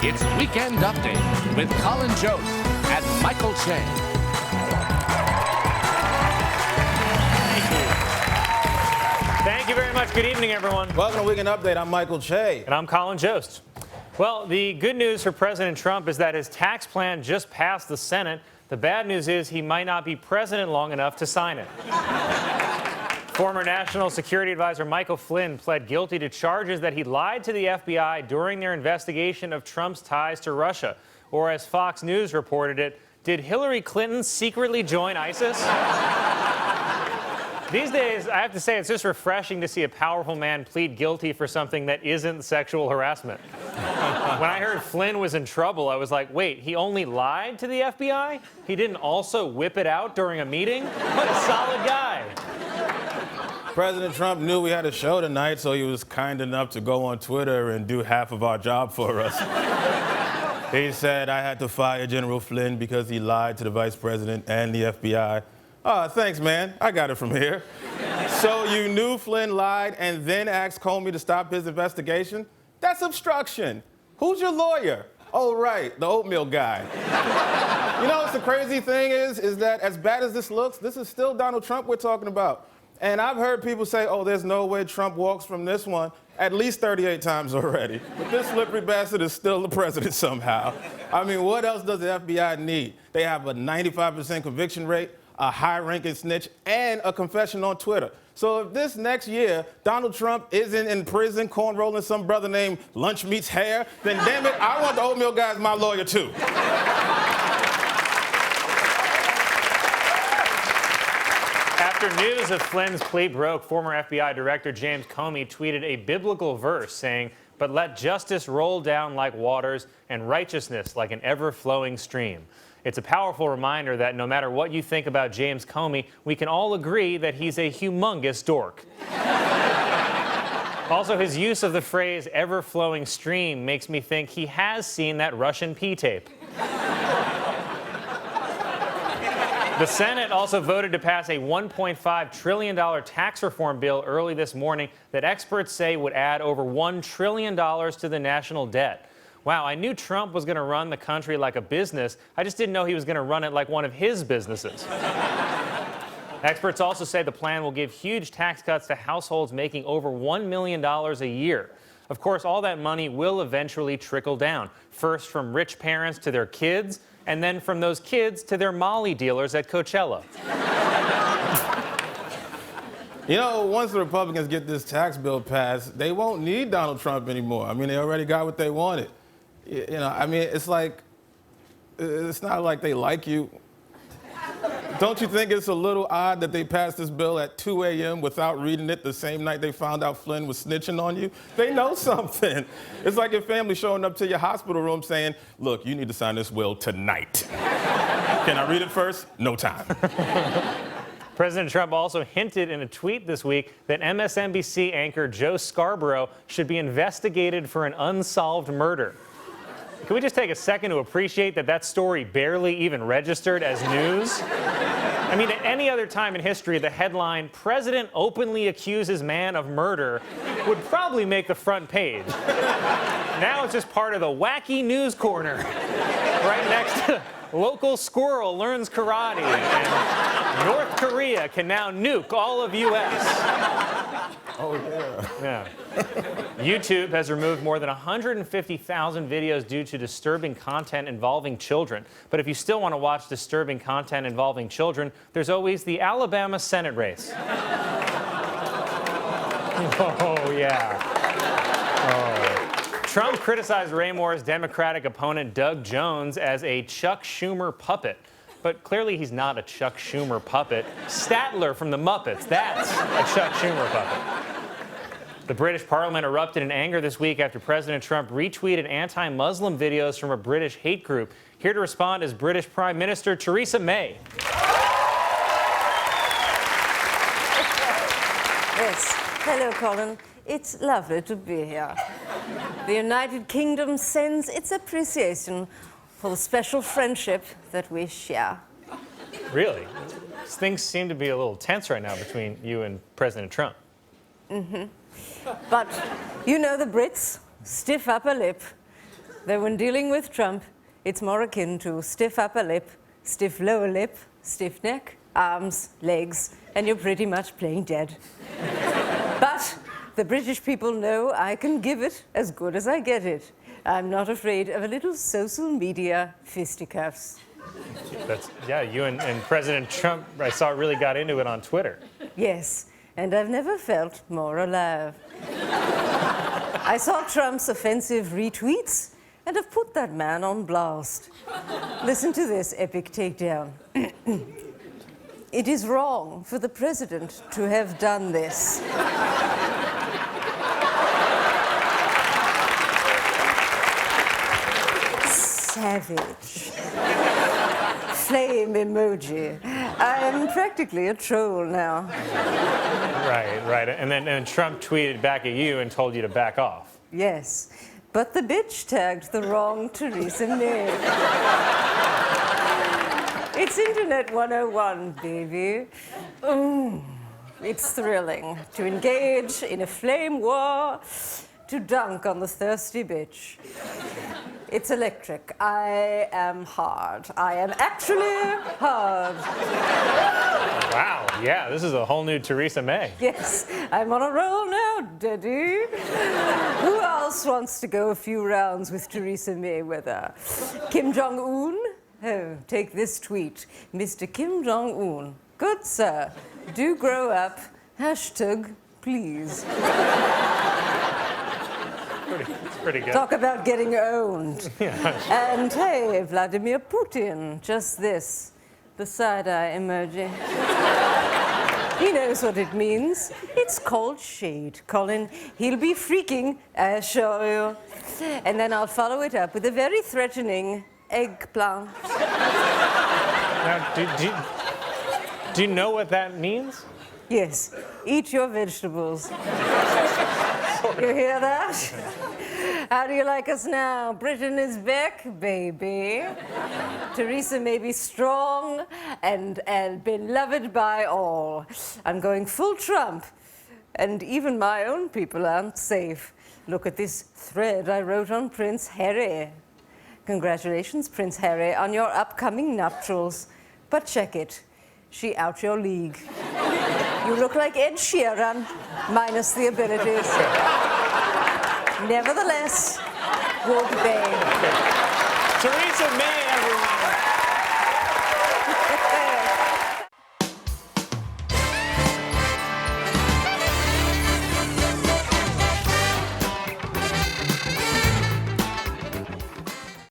It's Weekend Update with Colin Jost and Michael Che. Thank you very much. Good evening, everyone. Welcome to Weekend Update. I'm Michael Che. And I'm Colin Jost. Well, the good news for President Trump is that his tax plan just passed the Senate. The bad news is he might not be president long enough to sign it. Former National Security Advisor Michael Flynn pled guilty to charges that he lied to the FBI during their investigation of Trump's ties to Russia. Or as Fox News reported it, did Hillary Clinton secretly join ISIS? These days, I have to say, it's just refreshing to see a powerful man plead guilty for something that isn't sexual harassment. When I heard Flynn was in trouble, I was like, wait, he only lied to the FBI? He didn't also whip it out during a meeting? What a solid guy. President Trump knew we had a show tonight, so he was kind enough to go on Twitter and do half of our job for us. He said I had to fire General Flynn because he lied to the vice president and the FBI. Oh, thanks, man. I got it from here. So you knew Flynn lied and then asked Comey to stop his investigation? That's obstruction. Who's your lawyer? Oh, right, the oatmeal guy. You know what's the crazy thing is that as bad as this looks, this is still Donald Trump we're talking about. And I've heard people say, oh, there's no way Trump walks from this one at least 38 times already. But this slippery bastard is still the president somehow. I mean, what else does the FBI need? They have a 95% conviction rate, a high-ranking snitch, and a confession on Twitter. So if this next year Donald Trump isn't in prison cornrolling some brother named Lunch Meat's hair, then damn it, I want the oatmeal guy as my lawyer too. After news of Flynn's plea broke, former FBI Director James Comey tweeted a biblical verse saying, "But let justice roll down like waters and righteousness like an ever-flowing stream." It's a powerful reminder that no matter what you think about James Comey, we can all agree that he's a humongous dork. Also, his use of the phrase ever-flowing stream makes me think he has seen that Russian P tape. The Senate also voted to pass a $1.5 trillion tax reform bill early this morning that experts say would add over $1 trillion to the national debt. Wow, I knew Trump was going to run the country like a business. I just didn't know he was going to run it like one of his businesses. Experts also say the plan will give huge tax cuts to households making over $1 million a year. Of course, all that money will eventually trickle down, first from rich parents to their kids, and then from those kids to their Molly dealers at Coachella. You know, once the Republicans get this tax bill passed, they won't need Donald Trump anymore. I mean, they already got what they wanted. You know, I mean, it's not like they like you. Don't you think it's a little odd that they passed this bill at 2 a.m. without reading it the same night they found out Flynn was snitching on you? They know something. It's like your family showing up to your hospital room saying, look, you need to sign this will tonight. Can I read it first? No time. President Trump also hinted in a tweet this week that MSNBC anchor Joe Scarborough should be investigated for an unsolved murder. Can we just take a second to appreciate that that story barely even registered as news? I mean, at any other time in history, the headline, "President openly accuses man of murder," would probably make the front page. Now it's just part of the wacky news corner, right next to local squirrel learns karate, and North Korea can now nuke all of U.S. Oh, yeah. Yeah. YouTube has removed more than 150,000 videos due to disturbing content involving children. But if you still want to watch disturbing content involving children, there's always the Alabama Senate race. Oh, yeah. Oh. Trump criticized Roy Moore's Democratic opponent Doug Jones as a Chuck Schumer puppet. But clearly he's not a Chuck Schumer puppet. Statler from the Muppets, that's a Chuck Schumer puppet. The British Parliament erupted in anger this week after President Trump retweeted anti-Muslim videos from a British hate group. Here to respond is British Prime Minister Theresa May. Yes. Hello, Colin. It's lovely to be here. The United Kingdom sends its appreciation for the special friendship that we share. Really? Things seem to be a little tense right now between you and President Trump. Mm-hmm. But you know the Brits, stiff upper lip. Though when dealing with Trump, it's more akin to stiff upper lip, stiff lower lip, stiff neck, arms, legs, and you're pretty much playing dead. But the British people know I can give it as good as I get it. I'm not afraid of a little social media fisticuffs. Yeah, you and President Trump, I saw, really got into it on Twitter. Yes, and I've never felt more alive. I saw Trump's offensive retweets and have put that man on blast. Listen to this epic takedown. It is wrong for the president to have done this. Savage. Flame emoji. I am practically a troll now. Right. And then Trump tweeted back at you and told you to back off. Yes, but the bitch tagged the wrong Theresa May. It's Internet 101, baby. It's thrilling to engage in a flame war, to dunk on the thirsty bitch. It's electric. I am hard. I am actually hard. Wow, yeah, this is a whole new Theresa May. Yes, I'm on a roll now, Daddy. Who else wants to go a few rounds with Theresa Mayweather? Kim Jong-un? Oh, take this tweet. Mr. Kim Jong-un. Good sir, do grow up. Hashtag, please. It's pretty good. Talk about getting owned. And hey, Vladimir Putin, just this, the side-eye emoji. He knows what it means. It's called shade, Colin. He'll be freaking, I assure you. And then I'll follow it up with a very threatening eggplant. Now, do you know what that means? Yes, eat your vegetables. You hear that? How do you like us now? Britain is back, baby. Theresa may be strong and beloved by all. I'm going full Trump, and even my own people aren't safe. Look at this thread I wrote on Prince Harry. Congratulations, Prince Harry, on your upcoming nuptials. But check it. She out your league. You look like Ed Sheeran, minus the abilities. Nevertheless, good day. Theresa May, everyone.